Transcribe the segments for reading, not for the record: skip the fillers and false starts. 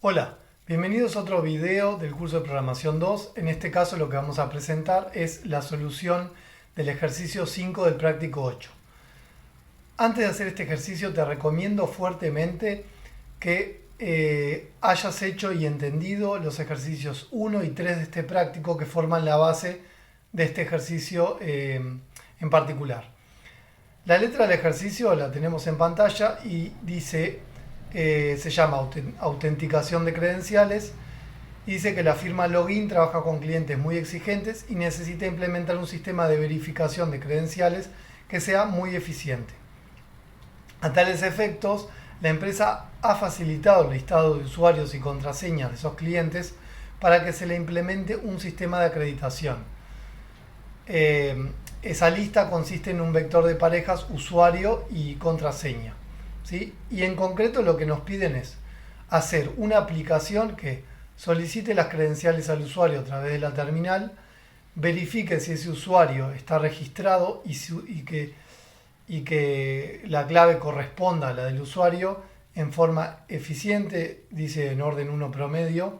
Hola, bienvenidos a otro video del curso de Programación 2. En este caso lo que vamos a presentar es la solución del ejercicio 5 del práctico 8. Antes de hacer este ejercicio te recomiendo fuertemente que hayas hecho y entendido los ejercicios 1 y 3 de este práctico que forman la base de este ejercicio en particular. La letra del ejercicio la tenemos en pantalla y dice, se llama autenticación de credenciales. Dice que la firma Login trabaja con clientes muy exigentes y necesita implementar un sistema de verificación de credenciales que sea muy eficiente. A tales efectos, la empresa ha facilitado el listado de usuarios y contraseñas de esos clientes para que se le implemente un sistema de acreditación. Esa lista consiste en un vector de parejas usuario y contraseña, ¿sí? Y en concreto lo que nos piden es hacer una aplicación que solicite las credenciales al usuario a través de la terminal, verifique si ese usuario está registrado y que la clave corresponda a la del usuario en forma eficiente, dice en orden 1 promedio,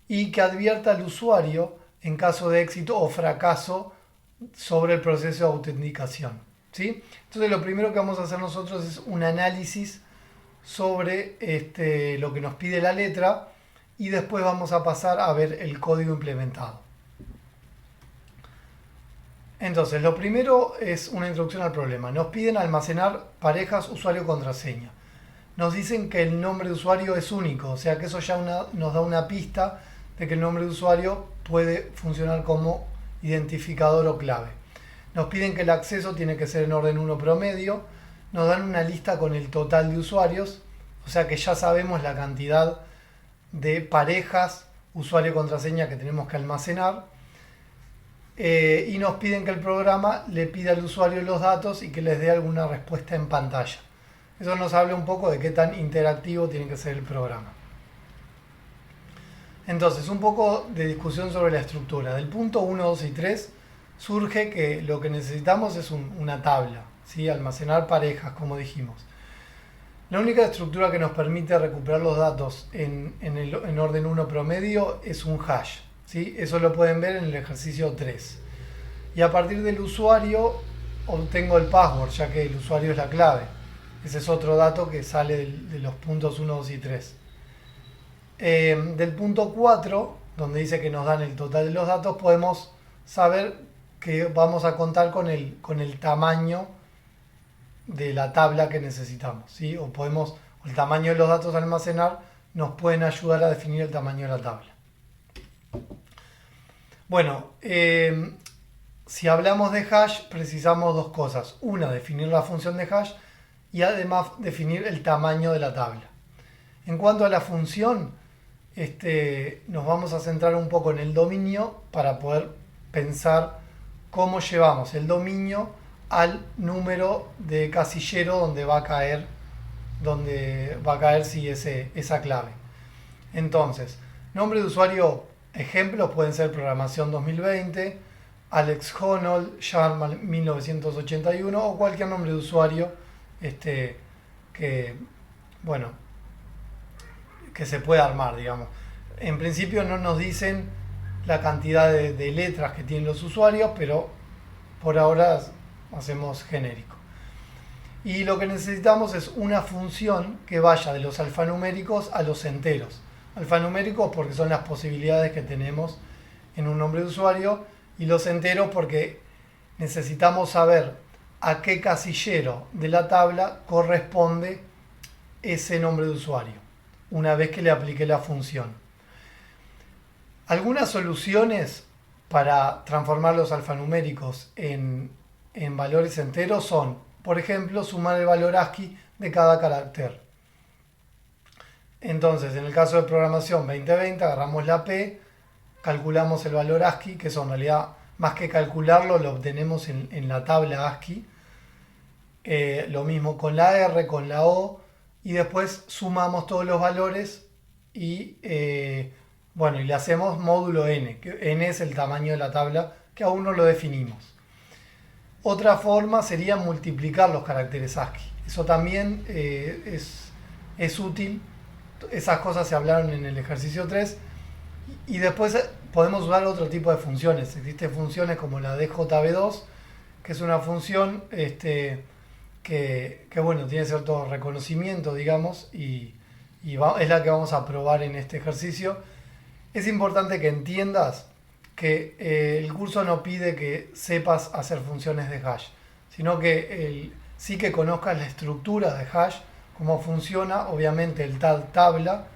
y que advierta al usuario en caso de éxito o fracaso sobre el proceso de autenticación, ¿sí? Entonces lo primero que vamos a hacer nosotros es un análisis sobre lo que nos pide la letra y después vamos a pasar a ver el código implementado. Entonces, lo primero es una introducción al problema. Nos piden almacenar parejas usuario-contraseña. Nos dicen que el nombre de usuario es único, o sea que eso ya nos da una pista de que el nombre de usuario puede funcionar como identificador o clave. Nos piden que el acceso tiene que ser en orden 1 promedio. Nos dan una lista con el total de usuarios, o sea que ya sabemos la cantidad de parejas usuario-contraseña que tenemos que almacenar. Y nos piden que el programa le pida al usuario los datos y que les dé alguna respuesta en pantalla. Eso nos habla un poco de qué tan interactivo tiene que ser el programa. Entonces, un poco de discusión sobre la estructura. Del punto 1, 2 y 3 surge que lo que necesitamos es una tabla, ¿sí? Almacenar parejas, como dijimos. La única estructura que nos permite recuperar los datos en orden 1 promedio es un hash, ¿sí? Eso lo pueden ver en el ejercicio 3. Y a partir del usuario obtengo el password, ya que el usuario es la clave. Ese es otro dato que sale de los puntos 1, 2 y 3. Del punto 4, donde dice que nos dan el total de los datos, podemos saber que vamos a contar con el tamaño de la tabla que necesitamos, ¿sí? O el tamaño de los datos a almacenar nos pueden ayudar a definir el tamaño de la tabla. Bueno, si hablamos de hash, precisamos dos cosas. Una, definir la función de hash y además definir el tamaño de la tabla. En cuanto a la función, nos vamos a centrar un poco en el dominio para poder pensar cómo llevamos el dominio al número de casillero donde va a caer sí, esa clave. Entonces, nombre de usuario, ejemplos pueden ser Programación 2020, Alex Honnold, Sharma 1981 o cualquier nombre de usuario que se pueda armar, digamos. En principio no nos dicen la cantidad de letras que tienen los usuarios, pero por ahora hacemos genérico. Y lo que necesitamos es una función que vaya de los alfanuméricos a los enteros. Alfanuméricos porque son las posibilidades que tenemos en un nombre de usuario, y los enteros porque necesitamos saber a qué casillero de la tabla corresponde ese nombre de usuario, una vez que le apliqué la función. Algunas soluciones para transformar los alfanuméricos en valores enteros son, por ejemplo, sumar el valor ASCII de cada carácter. Entonces, en el caso de programación 2020, agarramos la P, calculamos el valor ASCII, que eso en realidad, más que calcularlo, lo obtenemos en la tabla ASCII. Lo mismo con la R, con la O, y después sumamos todos los valores y le hacemos módulo N, que N es el tamaño de la tabla, que aún no lo definimos. Otra forma sería multiplicar los caracteres ASCII. Eso también es útil Esas cosas se hablaron en el ejercicio 3 y después podemos usar otro tipo de funciones. Existen funciones como la DJB2, que es una función que, bueno, tiene cierto reconocimiento, digamos, y es la que vamos a probar en este ejercicio. Es importante que entiendas que el curso no pide que sepas hacer funciones de hash, sino que sí que conozcas la estructura de hash, cómo funciona, obviamente el tal tabla,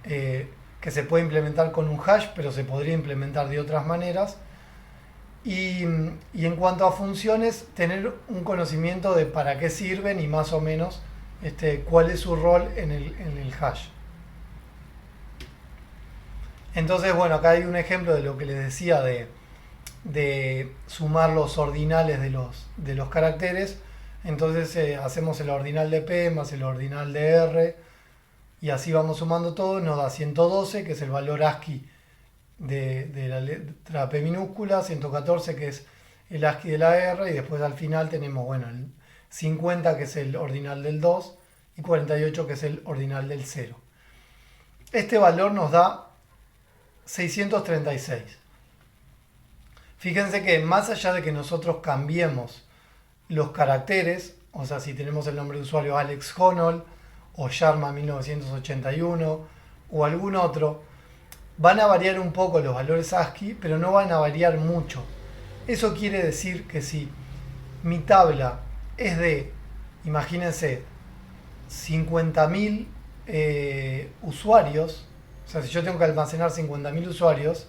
que se puede implementar con un hash, pero se podría implementar de otras maneras. Y en cuanto a funciones, tener un conocimiento de para qué sirven y más o menos cuál es su rol en el hash. Entonces, bueno, acá hay un ejemplo de lo que les decía de sumar los ordinales de los caracteres. Entonces hacemos el ordinal de P más el ordinal de R y así vamos sumando todo. Nos da 112, que es el valor ASCII de la letra P minúscula, 114, que es el ASCII de la R, y después al final tenemos, bueno, el 50, que es el ordinal del 2, y 48, que es el ordinal del 0. Este valor nos da 636. Fíjense que más allá de que nosotros cambiemos los caracteres, o sea, si tenemos el nombre de usuario Alex Honnold o Sharma 1981 o algún otro, van a variar un poco los valores ASCII, pero no van a variar mucho. Eso quiere decir que si mi tabla es de, imagínense, 50.000 usuarios, o sea, si yo tengo que almacenar 50.000 usuarios,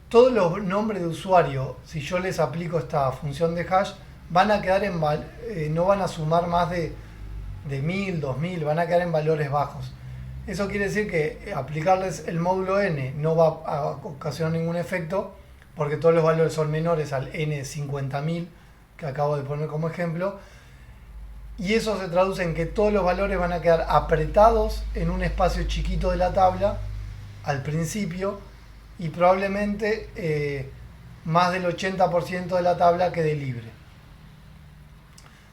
todos los nombres de usuario, si yo les aplico esta función de hash, van a quedar no van a sumar más de 1000, 2000, van a quedar en valores bajos. Eso quiere decir que aplicarles el módulo n no va a ocasionar ningún efecto, porque todos los valores son menores al n 50.000 que acabo de poner como ejemplo, y eso se traduce en que todos los valores van a quedar apretados en un espacio chiquito de la tabla al principio, y probablemente más del 80% de la tabla quede libre.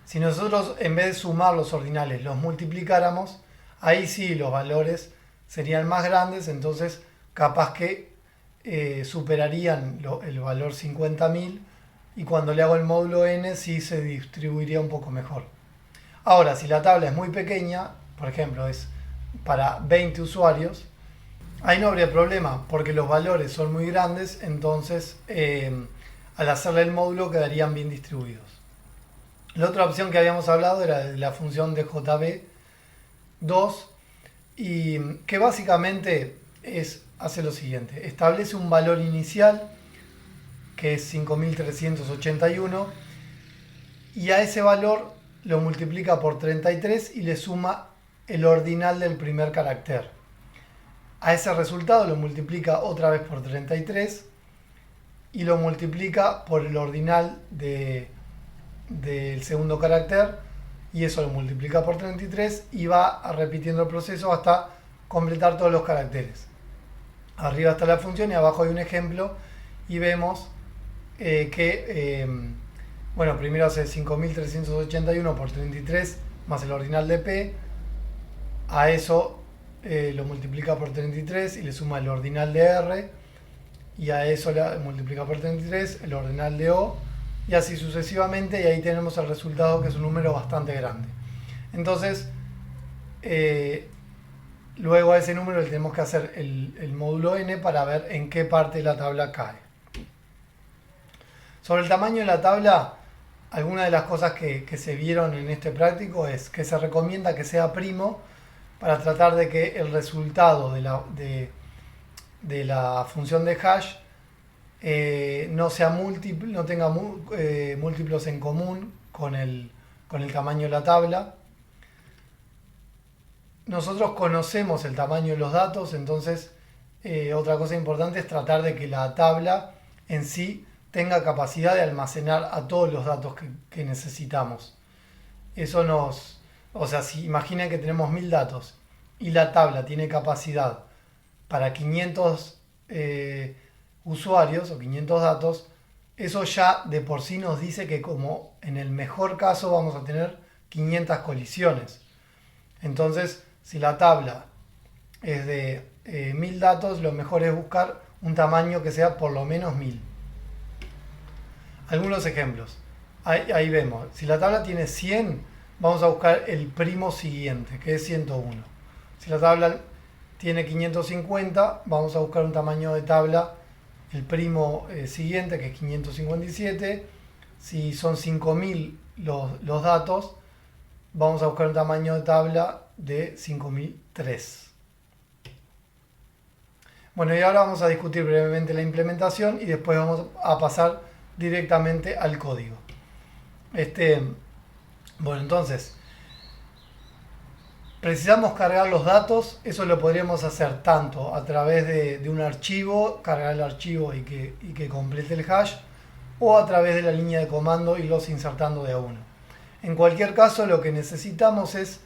Si nosotros, en vez de sumar los ordinales, los multiplicáramos, ahí sí los valores serían más grandes, entonces capaz que superarían el valor 50.000, y cuando le hago el módulo n sí se distribuiría un poco mejor. Ahora, si la tabla es muy pequeña, por ejemplo es para 20 usuarios, ahí no habría problema porque los valores son muy grandes, entonces al hacerle el módulo quedarían bien distribuidos. La otra opción que habíamos hablado era de la función de JB2, y que básicamente hace lo siguiente: establece un valor inicial que es 5381, y a ese valor lo multiplica por 33 y le suma el ordinal del primer carácter. A ese resultado lo multiplica otra vez por 33 y lo multiplica por el ordinal del segundo carácter, y eso lo multiplica por 33 y va repitiendo el proceso hasta completar todos los caracteres. Arriba está la función y abajo hay un ejemplo, y vemos bueno, primero hace 5381 por 33 más el ordinal de P, a eso lo multiplica por 33 y le suma el ordinal de R, y a eso le multiplica por 33 el ordinal de O, y así sucesivamente, y ahí tenemos el resultado, que es un número bastante grande. Entonces luego a ese número le tenemos que hacer el módulo n para ver en qué parte de la tabla cae. Sobre el tamaño de la tabla, algunas de las cosas que se vieron en este práctico es que se recomienda que sea primo para tratar de que el resultado de la función de hash no sea múltiple, no tenga múltiplos en común con el tamaño de la tabla. Nosotros conocemos el tamaño de los datos, entonces otra cosa importante es tratar de que la tabla en sí tenga capacidad de almacenar a todos los datos que necesitamos. O sea, si imaginen que tenemos 1000 datos y la tabla tiene capacidad para 500 usuarios o 500 datos, eso ya de por sí nos dice que, como en el mejor caso, vamos a tener 500 colisiones. Entonces, Si la tabla es de 1000 datos, lo mejor es buscar un tamaño que sea por lo menos 1000. Algunos ejemplos. Ahí vemos, si la tabla tiene 100, vamos a buscar el primo siguiente, que es 101. Si la tabla tiene 550, vamos a buscar un tamaño de tabla, el primo siguiente, que es 557. Si son 5000 los datos, vamos a buscar un tamaño de tabla de 5003. Bueno, y ahora vamos a discutir brevemente la implementación y después vamos a pasar directamente al código. Bueno, entonces, precisamos cargar los datos. Eso lo podríamos hacer tanto a través de un archivo, cargar el archivo y que complete el hash, o a través de la línea de comando, irlos insertando de a uno. En cualquier caso, lo que necesitamos es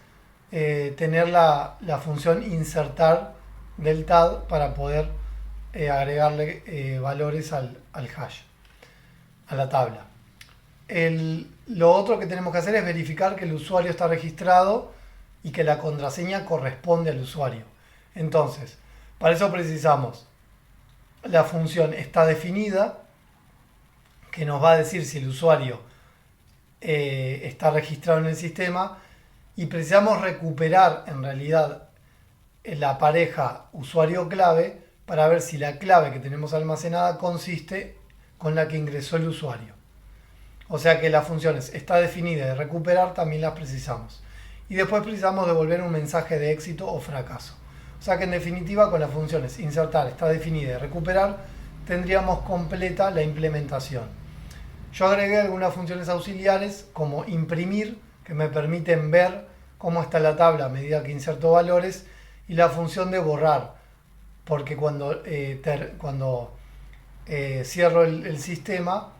tener la función insertar del TAD para poder agregarle valores al hash, a la tabla. Lo otro que tenemos que hacer es verificar que el usuario está registrado y que la contraseña corresponde al usuario. Entonces, para eso precisamos la función está definida, que nos va a decir si el usuario está registrado en el sistema, y precisamos recuperar en realidad la pareja usuario-clave para ver si la clave que tenemos almacenada consiste con la que ingresó el usuario. O sea que las funciones está definida y recuperar también las precisamos. Y después precisamos devolver un mensaje de éxito o fracaso. O sea que en definitiva con las funciones insertar, está definida y recuperar tendríamos completa la implementación. Yo agregué algunas funciones auxiliares como imprimir, que me permiten ver cómo está la tabla a medida que inserto valores, y la función de borrar, porque cuando cierro el sistema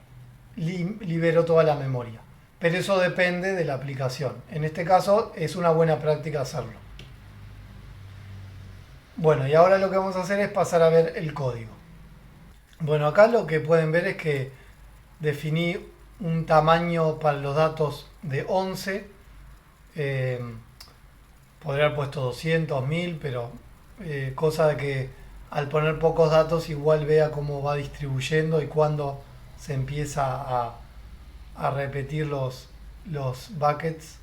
libero toda la memoria. Pero eso depende de la aplicación. En este caso es una buena práctica hacerlo. Bueno, y ahora lo que vamos a hacer es pasar a ver el código. Bueno, acá lo que pueden ver es que definí un tamaño para los datos de 11. Podría haber puesto 200, 1000, pero cosa de que al poner pocos datos igual vea cómo va distribuyendo y cuándo se empieza a repetir los buckets.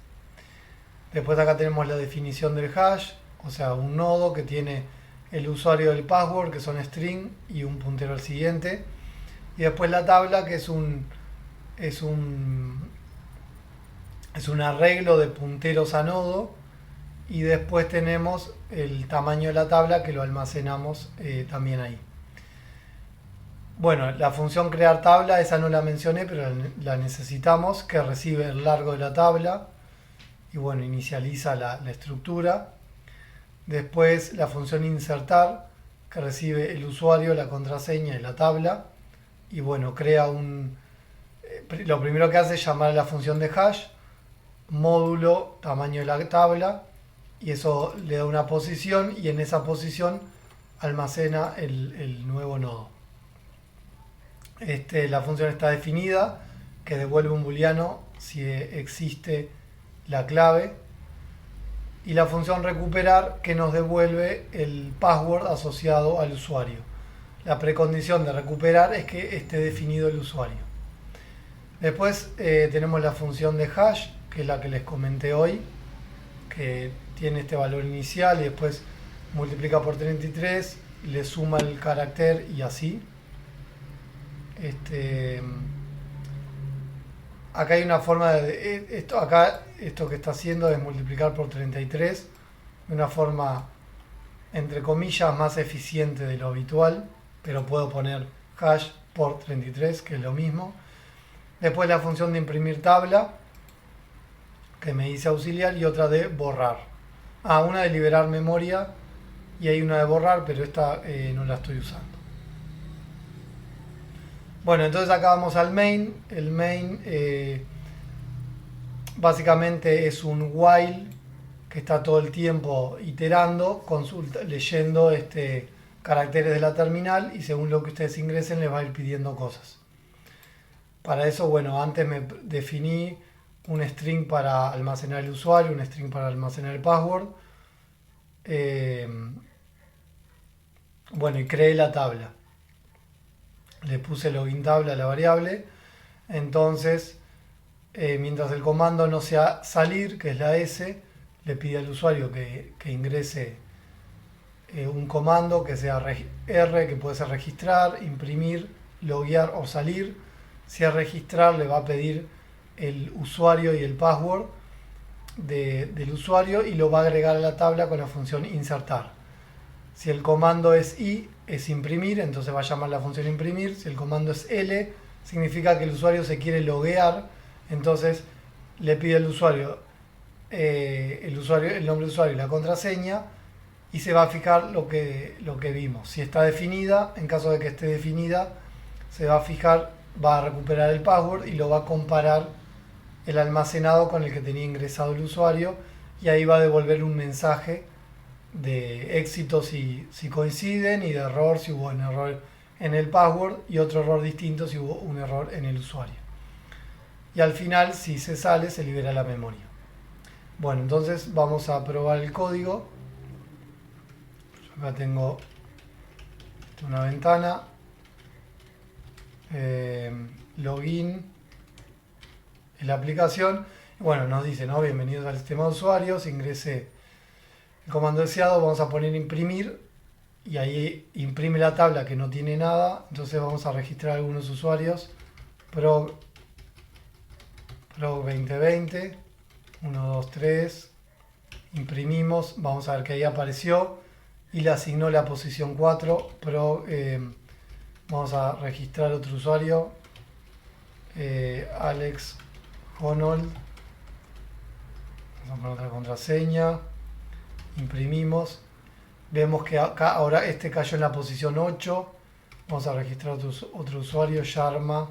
Después acá tenemos la definición del hash, o sea, un nodo que tiene el usuario del password, que son string, y un puntero al siguiente. Y después la tabla, que es un arreglo de punteros a nodo. Y después tenemos el tamaño de la tabla, que lo almacenamos también ahí. Bueno, la función crear tabla, esa no la mencioné, pero la necesitamos, que recibe el largo de la tabla y bueno, inicializa la estructura. Después la función insertar, que recibe el usuario, la contraseña y la tabla. Y bueno, crea lo primero que hace es llamar a la función de hash, módulo, tamaño de la tabla, y eso le da una posición, y en esa posición almacena el nuevo nodo. La función está definida, que devuelve un booleano si existe la clave, y la función recuperar, que nos devuelve el password asociado al usuario. La precondición de recuperar es que esté definido el usuario. Después tenemos la función de hash, que es la que les comenté hoy, que tiene este valor inicial y después multiplica por 33, le suma el carácter y así. Acá hay una forma de... Esto que está haciendo es multiplicar por 33 de una forma, entre comillas, más eficiente de lo habitual, pero puedo poner hash por 33, que es lo mismo. Después la función de imprimir tabla, que me dice auxiliar, y otra de borrar. Una de liberar memoria y hay una de borrar, pero esta no la estoy usando. Bueno, entonces acá vamos al main. El main básicamente es un while que está todo el tiempo iterando, leyendo caracteres de la terminal, y según lo que ustedes ingresen les va a ir pidiendo cosas. Para eso, bueno, antes me definí un string para almacenar el usuario, un string para almacenar el password, bueno, y creé la tabla. Le puse login tabla a la variable. Entonces, mientras el comando no sea salir, que es la S, le pide al usuario que ingrese un comando que sea R, que puede ser registrar, imprimir, loguear o salir. Si es registrar, le va a pedir el usuario y el password del usuario y lo va a agregar a la tabla con la función insertar. Si el comando es I, es imprimir, entonces va a llamar la función imprimir. Si el comando es L, significa que el usuario se quiere loguear, entonces le pide al usuario, el nombre de usuario y la contraseña, y se va a fijar lo que vimos. Si está definida, en caso de que esté definida, se va a fijar, va a recuperar el password y lo va a comparar el almacenado con el que tenía ingresado el usuario, y ahí va a devolver un mensaje de éxito si coinciden, y de error si hubo un error en el password, y otro error distinto si hubo un error en el usuario. Y al final, si se sale, se libera la memoria. Bueno, entonces vamos a probar el código. Acá tengo una ventana, login en la aplicación. Bueno, nos dice, ¿no? Bienvenidos al sistema de usuarios, ingrese el comando deseado, vamos a poner imprimir, y ahí imprime la tabla que no tiene nada. Entonces vamos a registrar algunos usuarios. Pro 2020, 1, 2, 3, imprimimos, vamos a ver que ahí apareció y le asignó la posición 4. Vamos a registrar otro usuario, Alex Honold, vamos a poner otra contraseña, imprimimos, vemos que acá ahora este cayó en la posición 8. Vamos a registrar otro usuario, Sharma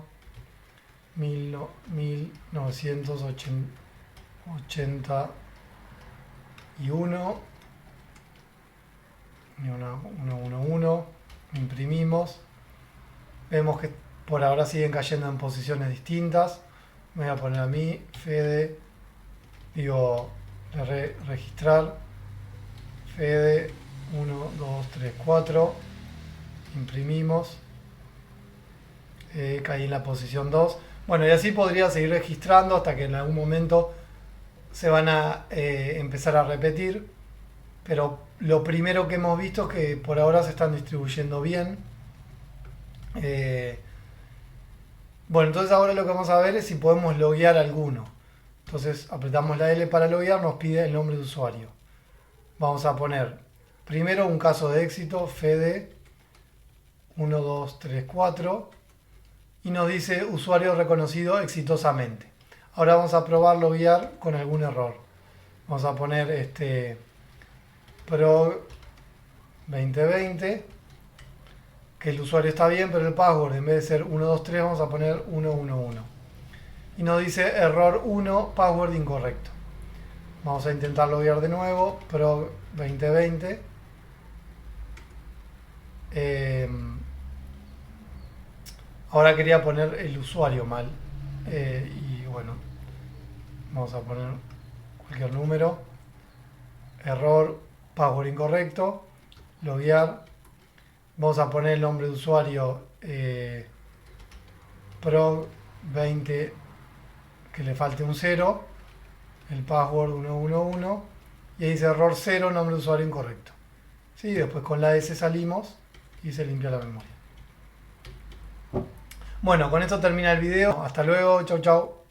1981, 111, imprimimos, vemos que por ahora siguen cayendo en posiciones distintas. Me voy a poner a mí, Fede, digo, registrar, Fede 1, 2, 3, 4, imprimimos, caí en la posición 2. Bueno, y así podría seguir registrando hasta que en algún momento se van a empezar a repetir, pero lo primero que hemos visto es que por ahora se están distribuyendo bien. Bueno, entonces ahora lo que vamos a ver es si podemos loguear alguno. Entonces apretamos la L para loguear, nos pide el nombre de usuario. Vamos a poner primero un caso de éxito, Fede 1, 2, 3, 4, y nos dice usuario reconocido exitosamente. Ahora vamos a probar loguear con algún error. Vamos a poner Pro 2020, que el usuario está bien, pero el password en vez de ser 123 vamos a poner 111. Y nos dice error 1, password incorrecto. Vamos a intentar loguear de nuevo, Pro 2020. Ahora quería poner el usuario mal. Y bueno, vamos a poner cualquier número. Error, password incorrecto. Loguear. Vamos a poner el nombre de usuario Pro 20, que le falte un 0. El password 111. Y ahí dice error 0, nombre de usuario incorrecto. ¿Sí? Después con la S salimos y se limpia la memoria. Bueno, con esto termina el video. Hasta luego. Chau, chau.